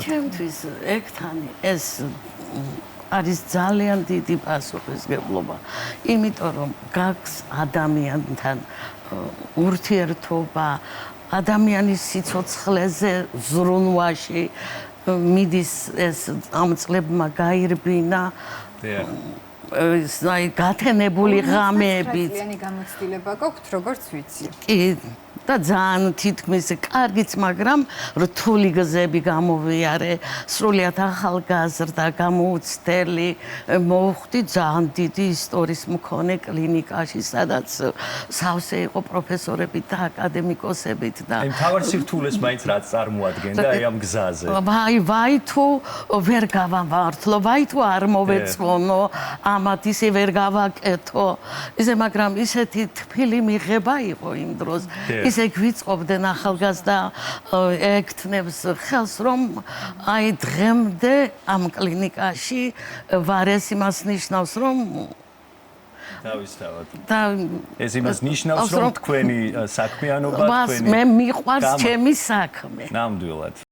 ჩემთვის ეგთანი ეს არის ძალიან დიდი პასუხისმგებლობა, იმიტომ რომ გაქვს ადამიანთან ურთიერთობა, ადამიანის სიცოცხლეზე ზრუნვაში მიდის ეს ამ წლებმა გაირბინა აი გათენებული ღამეებით. წლიანი გამოცდილება გაქვთ, როგორც ვიცი. კი, და ძალიან თითქმის კარგიც, მაგრამ რთული გზები გამოვიარე, სრულიად ახალგაზრდა, გამოუცდელი, მოვხვდი ძალიან დიდი ისტორიის მქონე კლინიკაში, სადაც სავსე იყო პროფესორებით და აკადემიკოსებით და აი მთავარ სირთულეს მაინც რაც წარმოადგენდა აი ამ გზაზე. ვაი თუ ვერ გავამართლო, ვაი თუ არ მოვეწონო, ამათ ისე ვერ გავაკეთო. ისე, მაგრამ ისეთი თბილი მიღება იყო იმ დროს. ისე გვიწყობდნენ ახალგაზრდა ექთნებს ხელს, რომ აი დღემდე ამ კლინიკაში ვარ, ეს იმას ნიშნავს, რომ დავისთავად. და ეს იმას ნიშნავს, რომ თქვენი საქმიანობა, თქვენი მე მიყვარს ჩემი საქმე. ნამდვილად.